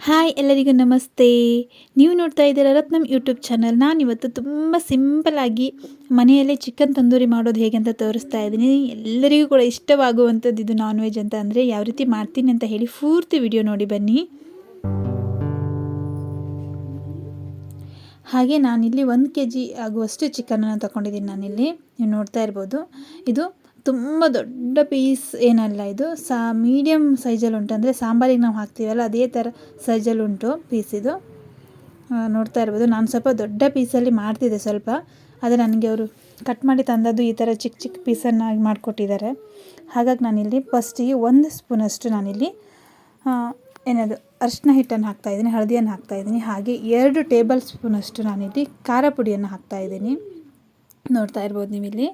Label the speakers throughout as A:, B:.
A: Hi ಎಲ್ಲರಿಗೂ ನಮಸ್ತೆ. ನೀವು ನೋಡ್ತಾ ಇದ್ದೀರಾ ರತ್ನಂ ಯೂಟ್ಯೂಬ್ ಚಾನಲ್. ನಾನಿವತ್ತು ತುಂಬ ಸಿಂಪಲ್ಲಾಗಿ ಮನೆಯಲ್ಲೇ ಚಿಕನ್ ತಂದೂರಿ ಮಾಡೋದು ಹೇಗೆ ಅಂತ ತೋರಿಸ್ತಾ ಇದ್ದೀನಿ. ಎಲ್ಲರಿಗೂ ಕೂಡ ಇಷ್ಟವಾಗುವಂಥದ್ದು ಇದು ನಾನ್ ವೆಜ್ ಅಂತ ಅಂದರೆ ಯಾವ ರೀತಿ ಮಾಡ್ತೀನಿ ಅಂತ ಹೇಳಿ ಪೂರ್ತಿ ವಿಡಿಯೋ ನೋಡಿ ಬನ್ನಿ. ಹಾಗೆ ನಾನಿಲ್ಲಿ 1 kg ಆಗುವಷ್ಟು ಚಿಕನನ್ನು ತಗೊಂಡಿದ್ದೀನಿ. ನಾನಿಲ್ಲಿ ನೀವು ನೋಡ್ತಾ ಇರ್ಬೋದು. ಇದು ತುಂಬ ದೊಡ್ಡ ಪೀಸ್ ಏನಲ್ಲ, ಇದು ಮೀಡಿಯಮ್ ಸೈಜಲ್ಲಿ ಉಂಟು. ಅಂದರೆ ಸಾಂಬಾರಿಗೆ ನಾವು ಹಾಕ್ತೀವಲ್ಲ ಅದೇ ಥರ ಸೈಜಲ್ಲಿ ಉಂಟು ಪೀಸ್. ಇದು ನೋಡ್ತಾ ಇರ್ಬೋದು. ನಾನು ಸ್ವಲ್ಪ ದೊಡ್ಡ ಪೀಸಲ್ಲಿ ಮಾಡ್ತಿದ್ದೆ ಸ್ವಲ್ಪ, ಆದರೆ ನನಗೆ ಅವರು ಕಟ್ ಮಾಡಿ ತಂದದ್ದು ಈ ಥರ ಚಿಕ್ಕ ಚಿಕ್ಕ ಪೀಸನ್ನಾಗಿ ಮಾಡಿಕೊಟ್ಟಿದ್ದಾರೆ. ಹಾಗಾಗಿ ನಾನಿಲ್ಲಿ ಫಸ್ಟಿಗೆ 1 ಸ್ಪೂನಷ್ಟು ನಾನಿಲ್ಲಿ ಏನದು ಅರಿಶಿನ ಹಿಟ್ಟನ್ನು ಹಾಕ್ತಾಯಿದ್ದೀನಿ, ಹಳದಿಯನ್ನು ಹಾಕ್ತಾಯಿದ್ದೀನಿ. ಹಾಗೆ 2 ಟೇಬಲ್ ಸ್ಪೂನಷ್ಟು ನಾನಿಲ್ಲಿ ಖಾರ ಪುಡಿಯನ್ನು ಹಾಕ್ತಾಯಿದ್ದೀನಿ. ನೋಡ್ತಾ ಇರ್ಬೋದು ನೀವಿಲ್ಲಿ.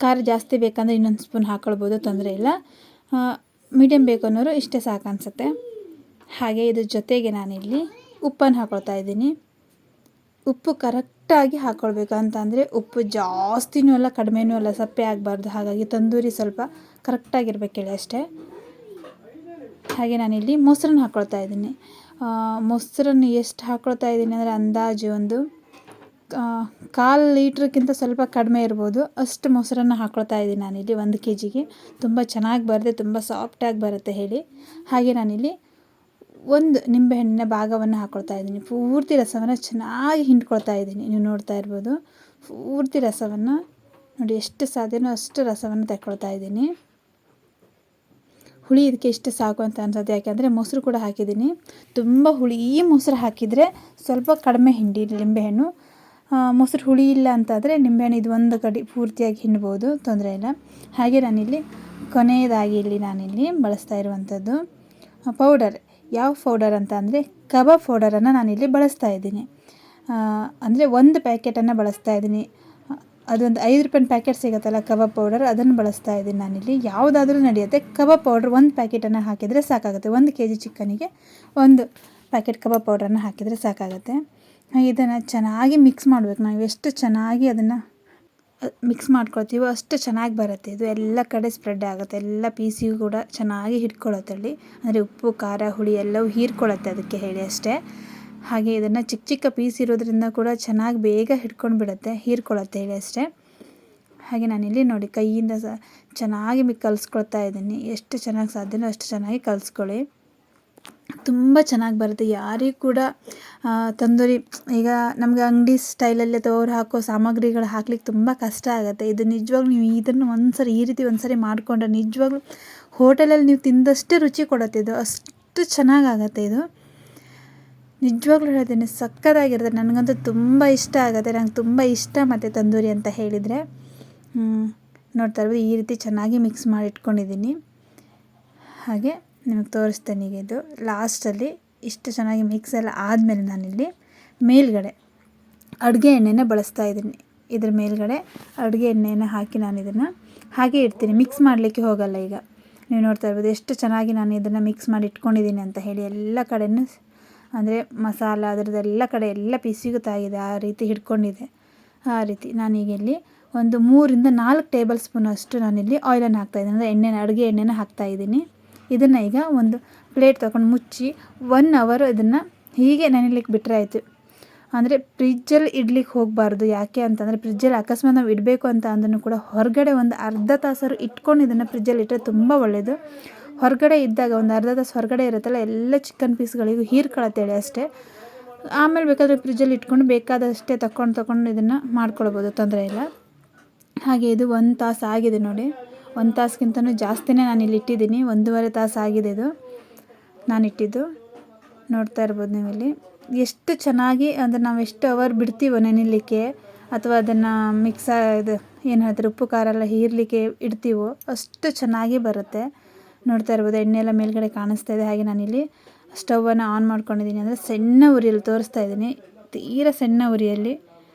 A: ಖಾರ ಜಾಸ್ತಿ ಬೇಕಂದರೆ ಇನ್ನೊಂದು ಸ್ಪೂನ್ ಹಾಕ್ಕೊಳ್ಬೋದು, ತೊಂದರೆ ಇಲ್ಲ. ಮೀಡಿಯಮ್ ಬೇಕು ಅನ್ನೋರು ಇಷ್ಟೇ ಸಾಕು ಅನಿಸುತ್ತೆ. ಹಾಗೆ ಇದ್ರ ಜೊತೆಗೆ ನಾನಿಲ್ಲಿ ಉಪ್ಪನ್ನು ಹಾಕ್ಕೊಳ್ತಾ ಇದ್ದೀನಿ. ಉಪ್ಪು ಕರೆಕ್ಟಾಗಿ ಹಾಕ್ಕೊಳ್ಬೇಕು, ಅಂತಂದರೆ ಉಪ್ಪು ಜಾಸ್ತಿನೂ ಅಲ್ಲ ಕಡಿಮೆನೂ ಅಲ್ಲ, ಸಪ್ಪೆ ಆಗಬಾರ್ದು. ಹಾಗಾಗಿ ತಂದೂರಿ ಸ್ವಲ್ಪ ಕರೆಕ್ಟಾಗಿರ್ಬೇಕು ಹೇಳಿ ಅಷ್ಟೇ. ಹಾಗೆ ನಾನಿಲ್ಲಿ ಮೊಸರನ್ನ ಹಾಕ್ಕೊಳ್ತಾ ಇದ್ದೀನಿ. ಮೊಸರನ್ನು ಎಷ್ಟು ಹಾಕ್ಕೊಳ್ತಾ ಇದ್ದೀನಿ ಅಂದರೆ ಅಂದಾಜು ಒಂದು 1/4 ಲೀಟ್ರ್ಗಿಂತ ಸ್ವಲ್ಪ ಕಡಿಮೆ ಇರ್ಬೋದು, ಅಷ್ಟು ಮೊಸರನ್ನು ಹಾಕ್ಕೊಳ್ತಾ ಇದ್ದೀನಿ ನಾನಿಲ್ಲಿ 1 kgಗೆ. ತುಂಬ ಚೆನ್ನಾಗಿ ಬರುತ್ತೆ, ತುಂಬ ಸಾಫ್ಟಾಗಿ ಬರುತ್ತೆ ಹೇಳಿ. ಹಾಗೆ ನಾನಿಲ್ಲಿ 1 ನಿಂಬೆಹಣ್ಣಿನ ಭಾಗವನ್ನು ಹಾಕ್ಕೊಳ್ತಾ ಇದ್ದೀನಿ. ಪೂರ್ತಿ ರಸವನ್ನು ಚೆನ್ನಾಗಿ ಹಿಂಡ್ಕೊಳ್ತಾ ಇದ್ದೀನಿ. ನೀವು ನೋಡ್ತಾ ಇರ್ಬೋದು. ಪೂರ್ತಿ ರಸವನ್ನು ನೋಡಿ, ಎಷ್ಟು ಸಾಧ್ಯನೋ ಅಷ್ಟು ರಸವನ್ನು ತಗೊಳ್ತಾ ಇದ್ದೀನಿ. ಹುಳಿ ಇದಕ್ಕೆ ಇಷ್ಟು ಸಾಕು ಅಂತ ಅನ್ಸುತ್ತೆ, ಯಾಕೆಂದರೆ ಮೊಸರು ಕೂಡ ಹಾಕಿದ್ದೀನಿ. ತುಂಬ ಹುಳಿ ಮೊಸರು ಹಾಕಿದರೆ ಸ್ವಲ್ಪ ಕಡಿಮೆ ಹಿಂಡಿ ನಿಂಬೆಹಣ್ಣು. ಮೊಸರು ಹುಳಿ ಇಲ್ಲ ಅಂತಾದರೆ ನಿಂಬೆಹಣ್ಣು ಇದು ಒಂದು ಕಡೆ ಪೂರ್ತಿಯಾಗಿ ಹಿಂಡ್ಬೋದು, ತೊಂದರೆ ಇಲ್ಲ. ಹಾಗೆ ನಾನಿಲ್ಲಿ ಕೊನೆಯದಾಗಿ ಇಲ್ಲಿ ನಾನಿಲ್ಲಿ ಬಳಸ್ತಾ ಇರುವಂಥದ್ದು ಪೌಡರ್. ಯಾವ ಪೌಡರ್ ಅಂತ ಅಂದರೆ ಕಬಾಬ್ ಪೌಡರನ್ನು ನಾನಿಲ್ಲಿ ಬಳಸ್ತಾ ಇದ್ದೀನಿ. ಅಂದರೆ 1 ಪ್ಯಾಕೆಟನ್ನು ಬಳಸ್ತಾ ಇದ್ದೀನಿ. ಅದೊಂದು 5 ರೂಪಾಯಿ ಪ್ಯಾಕೆಟ್ ಸಿಗುತ್ತಲ್ಲ ಕಬಾಬ್ ಪೌಡರ್, ಅದನ್ನು ಬಳಸ್ತಾ ಇದ್ದೀನಿ ನಾನಿಲ್ಲಿ. ಯಾವುದಾದ್ರೂ ನಡೆಯುತ್ತೆ, ಕಬಾಬ್ ಪೌಡ್ರ್ 1 ಪ್ಯಾಕೆಟನ್ನು ಹಾಕಿದರೆ ಸಾಕಾಗುತ್ತೆ. 1 kg ಚಿಕನಿಗೆ 1 ಪ್ಯಾಕೆಟ್ ಕಬಾಬ್ ಪೌಡ್ರನ್ನು ಹಾಕಿದರೆ ಸಾಕಾಗುತ್ತೆ. ಇದನ್ನು ಚೆನ್ನಾಗಿ ಮಿಕ್ಸ್ ಮಾಡಬೇಕು. ನಾವು ಎಷ್ಟು ಚೆನ್ನಾಗಿ ಅದನ್ನು ಮಿಕ್ಸ್ ಮಾಡ್ಕೊಳ್ತೀವೋ ಅಷ್ಟು ಚೆನ್ನಾಗಿ ಬರುತ್ತೆ. ಇದು ಎಲ್ಲ ಕಡೆ ಸ್ಪ್ರೆಡ್ ಆಗುತ್ತೆ, ಎಲ್ಲ ಪೀಸಿಗೂ ಕೂಡ ಚೆನ್ನಾಗಿ ಹಿಡ್ಕೊಳ್ಳುತ್ತೆ ಅಲ್ಲಿ. ಅಂದರೆ ಉಪ್ಪು ಖಾರ ಹುಳಿ ಎಲ್ಲವೂ ಹೀರ್ಕೊಳ್ಳುತ್ತೆ ಅದಕ್ಕೆ ಹೇಳಿ ಅಷ್ಟೇ. ಹಾಗೆ ಇದನ್ನು ಚಿಕ್ಕ ಚಿಕ್ಕ ಪೀಸ್ ಇರೋದ್ರಿಂದ ಕೂಡ ಚೆನ್ನಾಗಿ ಬೇಗ ಹಿಡ್ಕೊಂಡು ಬಿಡುತ್ತೆ, ಹೀರ್ಕೊಳ್ಳುತ್ತೆ ಹೇಳಿ ಅಷ್ಟೇ. ಹಾಗೆ ನಾನಿಲ್ಲಿ ನೋಡಿ ಕೈಯಿಂದ ಚೆನ್ನಾಗಿ ಕಲಿಸ್ಕೊಳ್ತಾ ಇದ್ದೀನಿ. ಎಷ್ಟು ಚೆನ್ನಾಗಿ ಸಾಧ್ಯನೋ ಅಷ್ಟು ಚೆನ್ನಾಗಿ ಕಲಿಸ್ಕೊಳ್ಳಿ, ತುಂಬ ಚೆನ್ನಾಗಿ ಬರುತ್ತೆ. ಯಾರಿಗೂ ಕೂಡ ತಂದೂರಿ ಈಗ ನಮಗೆ ಅಂಗಡಿ ಸ್ಟೈಲಲ್ಲಿ ಅಥವಾ ಅವ್ರು ಹಾಕೋ ಸಾಮಗ್ರಿಗಳು ಹಾಕ್ಲಿಕ್ಕೆ ತುಂಬ ಕಷ್ಟ ಆಗುತ್ತೆ. ಇದು ನಿಜವಾಗ್ಲೂ ನೀವು ಇದನ್ನು ಈ ರೀತಿ ಒಂದು ಸರಿ ಮಾಡಿಕೊಂಡ್ರೆ ನಿಜವಾಗ್ಲೂ ಹೋಟೆಲಲ್ಲಿ ನೀವು ತಿಂದಷ್ಟೇ ರುಚಿ ಕೊಡುತ್ತೆ. ಇದು ಅಷ್ಟು ಚೆನ್ನಾಗಾಗತ್ತೆ. ಇದು ನಿಜವಾಗ್ಲೂ ಹೇಳ್ತೀನಿ, ಸಕ್ಕತ್ತಾಗಿರುತ್ತೆ. ನನಗಂತೂ ತುಂಬ ಇಷ್ಟ ಆಗುತ್ತೆ. ನಂಗೆ ತುಂಬ ಇಷ್ಟ ಮತ್ತು ತಂದೂರಿ ಅಂತ ಹೇಳಿದರೆ. ನೋಡ್ತಾ ಇರ್ಬೋದು, ಈ ರೀತಿ ಚೆನ್ನಾಗಿ ಮಿಕ್ಸ್ ಮಾಡಿ ಇಟ್ಕೊಂಡಿದ್ದೀನಿ. ಹಾಗೆ ನಿಮಗೆ ತೋರಿಸ್ತೇನೆ. ಈಗ ಇದು ಲಾಸ್ಟಲ್ಲಿ ಇಷ್ಟು ಚೆನ್ನಾಗಿ ಮಿಕ್ಸ್ ಎಲ್ಲ ಆದಮೇಲೆ ನಾನಿಲ್ಲಿ ಮೇಲ್ಗಡೆ ಅಡುಗೆ ಎಣ್ಣೆನ ಬಳಸ್ತಾ ಇದ್ದೀನಿ. ಇದ್ರ ಮೇಲ್ಗಡೆ ಅಡುಗೆ ಎಣ್ಣೆನ ಹಾಕಿ ನಾನು ಇದನ್ನು ಹಾಗೆ ಇಡ್ತೀನಿ, ಮಿಕ್ಸ್ ಮಾಡಲಿಕ್ಕೆ ಹೋಗಲ್ಲ. ಈಗ ನೀವು ನೋಡ್ತಾ ಇರ್ಬೋದು ಎಷ್ಟು ಚೆನ್ನಾಗಿ ನಾನು ಇದನ್ನು ಮಿಕ್ಸ್ ಮಾಡಿ ಇಟ್ಕೊಂಡಿದ್ದೀನಿ ಅಂತ ಹೇಳಿ. ಎಲ್ಲ ಕಡೆಯೂ ಅಂದರೆ ಮಸಾಲ ಅದರದ್ದೆಲ್ಲ ಕಡೆ ಎಲ್ಲ ಪೀಸಿಗೂ ತಾಗಿದೆ, ಆ ರೀತಿ ಹಿಡ್ಕೊಂಡಿದೆ. ಆ ರೀತಿ ನಾನೀಗ ಇಲ್ಲಿ ಒಂದು 3 ರಿಂದ 4 ಟೇಬಲ್ ಸ್ಪೂನಷ್ಟು ನಾನಿಲ್ಲಿ ಆಯಿಲನ್ನು ಹಾಕ್ತಾಯಿದ್ದೀನಿ, ಅಂದರೆ ಅಡುಗೆ ಎಣ್ಣೆನ ಹಾಕ್ತಾಯಿದ್ದೀನಿ. ಇದನ್ನು ಈಗ ಒಂದು ಪ್ಲೇಟ್ ತೊಗೊಂಡು ಮುಚ್ಚಿ 1 hour ಇದನ್ನು ಹೀಗೆ ನೆನೆಲಿಕ್ಕೆ ಬಿಟ್ಟರೆ ಆಯಿತು. ಅಂದರೆ ಫ್ರಿಜ್ಜಲ್ಲಿ ಇಡ್ಲಿಕ್ಕೆ ಹೋಗಬಾರ್ದು. ಯಾಕೆ ಅಂತಂದರೆ ಫ್ರಿಜ್ಜಲ್ಲಿ ಅಕಸ್ಮಾತ್ ನಾವು ಇಡಬೇಕು ಅಂತ ಅಂದ್ರೂ ಕೂಡ ಹೊರಗಡೆ ಒಂದು ಅರ್ಧ ತಾಸಾರು ಇಟ್ಕೊಂಡು ಇದನ್ನು ಫ್ರಿಜ್ಜಲ್ಲಿ ಇಟ್ಟರೆ ತುಂಬ ಒಳ್ಳೆಯದು. ಹೊರಗಡೆ ಇದ್ದಾಗ ಒಂದು ಅರ್ಧ ತಾಸು ಹೊರಗಡೆ ಇರುತ್ತಲ್ಲ, ಎಲ್ಲ ಚಿಕನ್ ಪೀಸ್ಗಳಿಗೂ ಹೀರ್ಕೊಳ್ಳುತ್ತೇಳಿ ಅಷ್ಟೇ. ಆಮೇಲೆ ಬೇಕಾದರೆ ಫ್ರಿಜ್ಜಲ್ಲಿ ಇಟ್ಕೊಂಡು ಬೇಕಾದಷ್ಟೇ ತಗೊಂಡು ಇದನ್ನು ಮಾಡ್ಕೊಳ್ಬೋದು, ತೊಂದರೆ ಇಲ್ಲ. ಹಾಗೆ ಇದು 1 ತಾಸು ಆಗಿದೆ ನೋಡಿ. 1 ತಾಸಿಗಿಂತನೂ ಜಾಸ್ತಿನೇ ನಾನಿಲ್ಲಿ ಇಟ್ಟಿದ್ದೀನಿ. 1.5 ತಾಸು ಆಗಿದೆ ಇದು ನಾನಿಟ್ಟಿದ್ದು. ನೋಡ್ತಾ ಇರ್ಬೋದು ನೀವಿಲ್ಲಿ ಎಷ್ಟು ಚೆನ್ನಾಗಿ, ಅಂದರೆ ನಾವು ಎಷ್ಟು ಅವರ್ ಬಿಡ್ತೀವೋ ನೆನೆಯಲಿಕ್ಕೆ ಅಥವಾ ಅದನ್ನು ಇದು ಏನು ಹೇಳ್ತಾರೆ ಉಪ್ಪು ಖಾರ ಎಲ್ಲ ಹೀರಲಿಕ್ಕೆ ಇಡ್ತೀವೋ ಅಷ್ಟು ಚೆನ್ನಾಗಿ ಬರುತ್ತೆ. ನೋಡ್ತಾ ಇರ್ಬೋದು ಎಣ್ಣೆ ಎಲ್ಲ ಮೇಲ್ಗಡೆ ಕಾಣಿಸ್ತಾ ಇದೆ. ಹಾಗೆ ನಾನಿಲ್ಲಿ ಸ್ಟವನ್ನು ಆನ್ ಮಾಡ್ಕೊಂಡಿದ್ದೀನಿ, ಅಂದರೆ ಸಣ್ಣ ಉರಿಯಲ್ಲಿ ತೋರಿಸ್ತಾ ಇದ್ದೀನಿ. ತೀರಾ ಸಣ್ಣ ಉರಿಯಲ್ಲಿ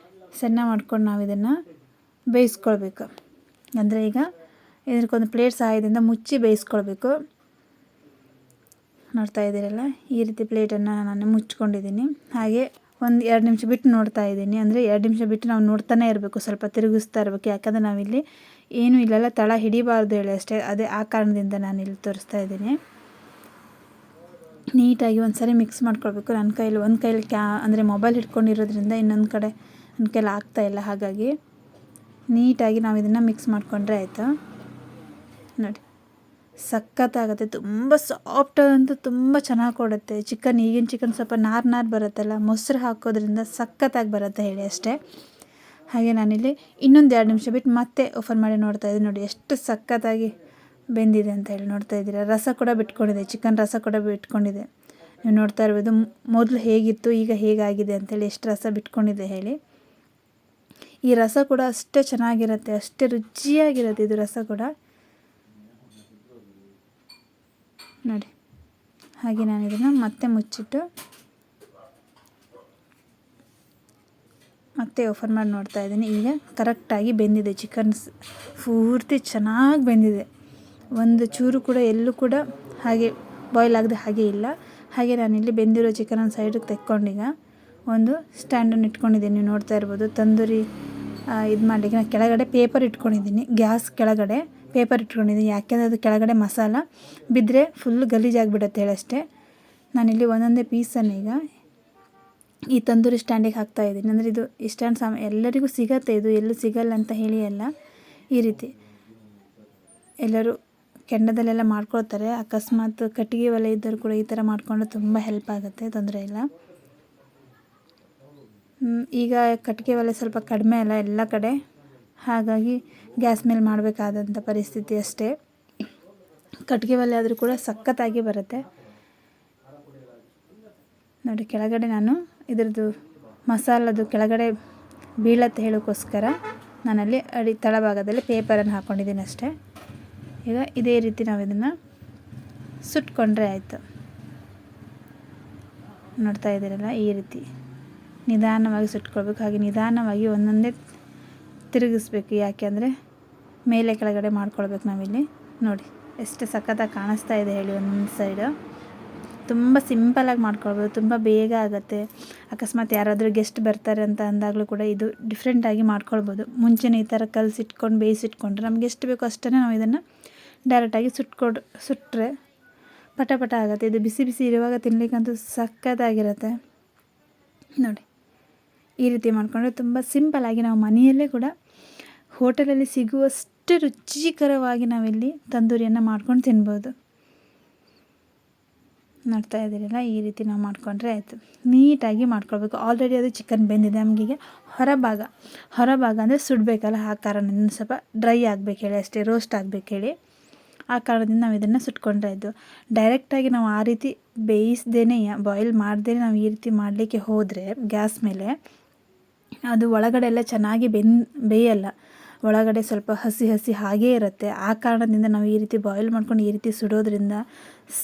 A: ಸಣ್ಣ ಮಾಡ್ಕೊಂಡು ನಾವು ಇದನ್ನು ಬೇಯಿಸ್ಕೊಳ್ಬೇಕು. ಅಂದರೆ ಈಗ ಇದಕ್ಕೊಂದು ಪ್ಲೇಟ್ ಸಹಾಯದಿಂದ ಮುಚ್ಚಿ ಬೇಯಿಸ್ಕೊಳ್ಬೇಕು. ನೋಡ್ತಾ ಇದ್ದೀರಲ್ಲ, ಈ ರೀತಿ ಪ್ಲೇಟನ್ನು ನಾನು ಮುಚ್ಕೊಂಡಿದ್ದೀನಿ. ಹಾಗೆ 1-2 ನಿಮಿಷ ಬಿಟ್ಟು ನೋಡ್ತಾ ಇದ್ದೀನಿ. ಅಂದರೆ 2 ನಿಮಿಷ ಬಿಟ್ಟು ನಾವು ನೋಡ್ತಾನೆ ಇರಬೇಕು, ಸ್ವಲ್ಪ ತಿರುಗಿಸ್ತಾ ಇರಬೇಕು. ಯಾಕಂದರೆ ನಾವಿಲ್ಲಿ ಏನೂ ಇಲ್ಲೆಲ್ಲ ತಳ ಹಿಡಿಬಾರ್ದು ಹೇಳಿ ಅಷ್ಟೇ. ಆ ಕಾರಣದಿಂದ ನಾನಿಲ್ಲಿ ತೋರಿಸ್ತಾ ಇದ್ದೀನಿ. ನೀಟಾಗಿ ಒಂದು ಸರಿ ಮಿಕ್ಸ್ ಮಾಡ್ಕೊಳ್ಬೇಕು. ನನ್ನ ಕೈಲಿ ಒಂದು ಕೈಲಿ ಅಂದರೆ ಮೊಬೈಲ್ ಹಿಡ್ಕೊಂಡಿರೋದ್ರಿಂದ ಇನ್ನೊಂದು ಕಡೆ ನನ್ನ ಕೈಲಿ ಆಗ್ತಾಯಿಲ್ಲ. ಹಾಗಾಗಿ ನೀಟಾಗಿ ನಾವು ಇದನ್ನು ಮಿಕ್ಸ್ ಮಾಡಿಕೊಂಡ್ರೆ ಆಯಿತು. ನೋಡಿ ಸಖತ್ತಾಗುತ್ತೆ, ತುಂಬ ಸಾಫ್ಟ್ ಅಂತೂ ತುಂಬ ಚೆನ್ನಾಗಿ ಕೊಡುತ್ತೆ ಚಿಕನ್. ಈಗಿನ ಚಿಕನ್ ಸ್ವಲ್ಪ ನಾರು ಬರುತ್ತಲ್ಲ, ಮೊಸರು ಹಾಕೋದ್ರಿಂದ ಸಖತ್ತಾಗಿ ಬರುತ್ತೆ ಹೇಳಿ ಅಷ್ಟೇ. ಹಾಗೆ ನಾನಿಲ್ಲಿ ಇನ್ನೊಂದು 2 ನಿಮಿಷ ಬಿಟ್ಟು ಮತ್ತೆ ಓಪನ್ ಮಾಡಿ ನೋಡ್ತಾಯಿದ್ದೀನಿ. ನೋಡಿ ಎಷ್ಟು ಸಖತ್ತಾಗಿ ಬೆಂದಿದೆ ಅಂತ ಹೇಳಿ ನೋಡ್ತಾ ಇದ್ದೀರಾ. ರಸ ಕೂಡ ಬಿಟ್ಕೊಂಡಿದೆ, ಚಿಕನ್ ರಸ ಕೂಡ ಬಿಟ್ಕೊಂಡಿದೆ. ನೀವು ನೋಡ್ತಾ ಇರ್ಬೋದು ಮೊದಲು ಹೇಗಿತ್ತು ಈಗ ಹೇಗಾಗಿದೆ ಅಂತೇಳಿ, ಎಷ್ಟು ರಸ ಬಿಟ್ಕೊಂಡಿದೆ ಹೇಳಿ. ಈ ರಸ ಕೂಡ ಅಷ್ಟೇ ಚೆನ್ನಾಗಿರುತ್ತೆ, ಅಷ್ಟೇ ರುಚಿಯಾಗಿರುತ್ತೆ ಇದು ರಸ ಕೂಡ ನೋಡಿ. ಹಾಗೆ ನಾನು ಇದನ್ನು ಮತ್ತೆ ಮುಚ್ಚಿಟ್ಟು ಮತ್ತೆ ಓಪನ್ ಮಾಡಿ ನೋಡ್ತಾ ಇದ್ದೀನಿ. ಈಗ ಕರೆಕ್ಟಾಗಿ ಬೆಂದಿದೆ ಚಿಕನ್, ಪೂರ್ತಿ ಚೆನ್ನಾಗಿ ಬೆಂದಿದೆ. ಒಂದು ಚೂರು ಕೂಡ ಎಲ್ಲೂ ಕೂಡ ಹಾಗೆ ಬಾಯ್ಲ್ ಆಗದೆ ಹಾಗೆ ಇಲ್ಲ. ಹಾಗೆ ನಾನಿಲ್ಲಿ ಬೆಂದಿರೋ ಚಿಕನನ್ನು ಸೈಡಿಗೆ ತೆಕ್ಕೊಂಡೀಗ ಒಂದು ಸ್ಟ್ಯಾಂಡನ್ನು ಇಟ್ಕೊಂಡಿದ್ದೀನಿ. ನೀವು ನೋಡ್ತಾ ಇರ್ಬೋದು ತಂದೂರಿ ಇದು ಮಾಡಲಿಕ್ಕೆ ನಾನು ಕೆಳಗಡೆ ಪೇಪರ್ ಇಟ್ಕೊಂಡಿದ್ದೀನಿ, ಗ್ಯಾಸ್ ಕೆಳಗಡೆ ಪೇಪರ್ ಇಟ್ಕೊಂಡಿದ್ದೀನಿ. ಯಾಕೆಂದರೆ ಅದು ಕೆಳಗಡೆ ಮಸಾಲ ಬಿದ್ದರೆ ಫುಲ್ ಗಲೀಜಾಗಿಬಿಡುತ್ತೆ ಹೇಳಷ್ಟೇ. ನಾನಿಲ್ಲಿ ಒಂದೊಂದೇ ಪೀಸನ್ನು ಈಗ ಈ ತಂದೂರಿ ಸ್ಟ್ಯಾಂಡಿಗೆ ಹಾಕ್ತಾಯಿದ್ದೀನಿ. ಅಂದರೆ ಇದು ಈ ಸ್ಟ್ಯಾಂಡ್ ಎಲ್ಲರಿಗೂ ಸಿಗತ್ತೆ, ಇದು ಎಲ್ಲೂ ಸಿಗಲ್ಲ ಅಂತ ಹೇಳಿ ಅಲ್ಲ. ಈ ರೀತಿ ಎಲ್ಲರೂ ಕೆಂಡದಲ್ಲೆಲ್ಲ ಮಾಡ್ಕೊಳ್ತಾರೆ. ಅಕಸ್ಮಾತ್ ಕಟ್ಟಿಗೆ ಒಲೆ ಇದ್ದರೂ ಕೂಡ ಈ ಥರ ಮಾಡಿಕೊಂಡ್ರೆ ತುಂಬ ಹೆಲ್ಪ್ ಆಗುತ್ತೆ, ತೊಂದರೆ ಇಲ್ಲ. ಈಗ ಕಟ್ಟಿಗೆ ಒಲೆ ಸ್ವಲ್ಪ ಕಡಿಮೆ ಅಲ್ಲ ಎಲ್ಲ ಕಡೆ, ಹಾಗಾಗಿ ಗ್ಯಾಸ್ ಮೇಲೆ ಮಾಡಬೇಕಾದಂಥ ಪರಿಸ್ಥಿತಿ ಅಷ್ಟೇ. ಕಟ್ಟಿಗೆ ಒಲೆ ಆದರೂ ಕೂಡ ಸಖತ್ತಾಗಿ ಬರುತ್ತೆ ನೋಡಿ. ಕೆಳಗಡೆ ನಾನು ಇದರದ್ದು ಮಸಾಲದು ಕೆಳಗಡೆ ಬೀಳತ್ತೆ ಹೇಳೋಕ್ಕೋಸ್ಕರ ನಾನಲ್ಲಿ ತಳಭಾಗದಲ್ಲಿ ಪೇಪರನ್ನು ಹಾಕ್ಕೊಂಡಿದ್ದೀನಿ ಅಷ್ಟೇ. ಈಗ ಇದೇ ರೀತಿ ನಾವು ಇದನ್ನು ಸುಟ್ಕೊಂಡ್ರೆ ಆಯಿತು. ನೋಡ್ತಾ ಇದ್ದೀರಲ್ಲ, ಈ ರೀತಿ ನಿಧಾನವಾಗಿ ಸುಟ್ಕೊಳ್ಬೇಕು. ಹಾಗೆ ನಿಧಾನವಾಗಿ ಒಂದೊಂದೇ ತಿರುಗಿಸ್ಬೇಕು, ಯಾಕೆಂದರೆ ಮೇಲೆ ಕೆಳಗಡೆ ಮಾಡ್ಕೊಳ್ಬೇಕು ನಾವಿಲ್ಲಿ. ನೋಡಿ ಎಷ್ಟು ಸಖತ್ತಾಗಿ ಕಾಣಿಸ್ತಾ ಇದೆ ಹೇಳಿ. ಒಂದೊಂದು ಸೈಡು ತುಂಬ ಸಿಂಪಲಾಗಿ ಮಾಡ್ಕೊಳ್ಬೋದು, ತುಂಬ ಬೇಗ ಆಗುತ್ತೆ. ಅಕಸ್ಮಾತ್ ಯಾರಾದರೂ ಗೆಸ್ಟ್ ಬರ್ತಾರೆ ಅಂತ ಅಂದಾಗಲೂ ಕೂಡ ಇದು ಡಿಫ್ರೆಂಟಾಗಿ ಮಾಡ್ಕೊಳ್ಬೋದು. ಮುಂಚೆನೇ ಈ ಥರ ಕಲಸಿಟ್ಕೊಂಡು ಬೇಯಿಸಿಟ್ಕೊಂಡ್ರೆ ನಮ್ಗೆ ಎಷ್ಟು ಬೇಕೋ ಅಷ್ಟೇ ನಾವು ಇದನ್ನು ಡೈರೆಕ್ಟಾಗಿ ಸುಟ್ಟರೆ ಪಟ ಪಟ ಆಗುತ್ತೆ. ಇದು ಬಿಸಿ ಬಿಸಿ ಇರುವಾಗ ತಿನ್ನಲಿಕ್ಕಂತೂ ಸಖತ್ತಾಗಿರುತ್ತೆ ನೋಡಿ. ಈ ರೀತಿ ಮಾಡಿಕೊಂಡ್ರೆ ತುಂಬ ಸಿಂಪಲಾಗಿ ನಾವು ಮನೆಯಲ್ಲೇ ಕೂಡ ಹೋಟೆಲಲ್ಲಿ ಸಿಗುವಷ್ಟು ರುಚಿಕರವಾಗಿ ನಾವಿಲ್ಲಿ ತಂದೂರಿಯನ್ನು ಮಾಡ್ಕೊಂಡು ತಿನ್ಬೋದು. ನೋಡ್ತಾ ಇದ್ದೀರಲ್ಲ, ಈ ರೀತಿ ನಾವು ಮಾಡಿಕೊಂಡ್ರೆ ಆಯಿತು. ನೀಟಾಗಿ ಮಾಡ್ಕೊಳ್ಬೇಕು. ಆಲ್ರೆಡಿ ಅದು ಚಿಕನ್ ಬೆಂದಿದೆ. ನಮಗೀಗ ಹೊರಭಾಗ ಅಂದರೆ ಸುಡಬೇಕಲ್ಲ, ಆ ಕಾರಣದಿಂದ ಸ್ವಲ್ಪ ಡ್ರೈ ಆಗಬೇಕು ಹೇಳಿ ಅಷ್ಟೇ, ರೋಸ್ಟ್ ಆಗಬೇಕು ಹೇಳಿ. ಆ ಕಾರಣದಿಂದ ನಾವು ಇದನ್ನು ಸುಟ್ಕೊಂಡ್ರೆ ಆಯಿತು. ಡೈರೆಕ್ಟಾಗಿ ನಾವು ಆ ರೀತಿ ಬೇಯಿಸ್ದೇನೆ ಬಾಯ್ಲ್ ಮಾಡ್ದೇ ನಾವು ಈ ರೀತಿ ಮಾಡಲಿಕ್ಕೆ ಹೋದರೆ ಗ್ಯಾಸ್ ಮೇಲೆ ಅದು ಒಳಗಡೆ ಎಲ್ಲ ಚೆನ್ನಾಗಿ ಬೇಯಲ್ಲ, ಒಳಗಡೆ ಸ್ವಲ್ಪ ಹಸಿ ಹಸಿ ಹಾಗೇ ಇರುತ್ತೆ. ಆ ಕಾರಣದಿಂದ ನಾವು ಈ ರೀತಿ ಬಾಯ್ಲ್ ಮಾಡ್ಕೊಂಡು ಈ ರೀತಿ ಸುಡೋದ್ರಿಂದ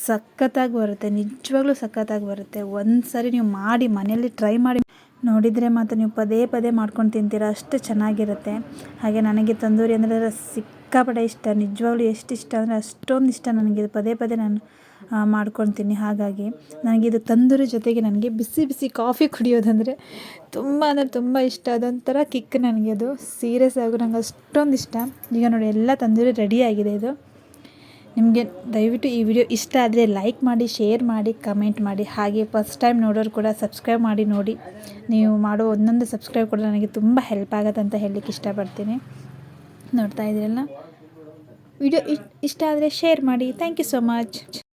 A: ಸಖತ್ತಾಗಿ ಬರುತ್ತೆ, ನಿಜವಾಗ್ಲೂ ಸಖತ್ತಾಗಿ ಬರುತ್ತೆ. ಒಂದು ಸರಿ ನೀವು ಮಾಡಿ ಮನೆಯಲ್ಲಿ ಟ್ರೈ ಮಾಡಿ ನೋಡಿದರೆ ಮಾತ್ರ ನೀವು ಪದೇ ಪದೇ ಮಾಡ್ಕೊಂಡು ತಿಂತೀರ, ಅಷ್ಟು ಚೆನ್ನಾಗಿರುತ್ತೆ. ಹಾಗೆ ನನಗೆ ತಂದೂರಿ ಅಂದರೆ ಸಿಕ್ಕಾಪಟ್ಟೆ ಇಷ್ಟ, ನಿಜವಾಗ್ಲೂ ಎಷ್ಟು ಇಷ್ಟ ಅಂದರೆ ಅಷ್ಟೊಂದು ಇಷ್ಟ ನನಗೆ. ಪದೇ ಪದೇ ನಾನು ಮಾಡ್ಕೊತೀನಿ. ಹಾಗಾಗಿ ನನಗಿದು ತಂದೂರಿ ಜೊತೆಗೆ ನನಗೆ ಬಿಸಿ ಬಿಸಿ ಕಾಫಿ ಕುಡಿಯೋದಂದರೆ ತುಂಬ ಇಷ್ಟ. ಅದೊಂಥರ ಕಿಕ್ ನನಗೆ, ಅದು ಸೀರಿಯಸ್ ಆಗಿ ನಂಗೆ ಅಷ್ಟೊಂದು ಇಷ್ಟ. ಈಗ ನೋಡಿ ಎಲ್ಲ ತಂದೂರಿ ರೆಡಿಯಾಗಿದೆ. ಇದು ನಿಮಗೆ ದಯವಿಟ್ಟು ಈ ವಿಡಿಯೋ ಇಷ್ಟ ಆದರೆ ಲೈಕ್ ಮಾಡಿ, ಶೇರ್ ಮಾಡಿ, ಕಮೆಂಟ್ ಮಾಡಿ. ಹಾಗೆ ಫಸ್ಟ್ ಟೈಮ್ ನೋಡೋರು ಕೂಡ ಸಬ್ಸ್ಕ್ರೈಬ್ ಮಾಡಿ ನೋಡಿ. ನೀವು ಮಾಡೋ ಒಂದೊಂದು ಸಬ್ಸ್ಕ್ರೈಬ್ ಕೂಡ ನನಗೆ ತುಂಬ ಹೆಲ್ಪ್ ಆಗುತ್ತೆ ಅಂತ ಹೇಳಲಿಕ್ಕೆ ಇಷ್ಟಪಡ್ತೀನಿ. ನೋಡ್ತಾ ಇದ್ದೀರಲ್ಲ, ವಿಡಿಯೋ ಇಷ್ಟ ಆದರೆ ಶೇರ್ ಮಾಡಿ. Thank you so much.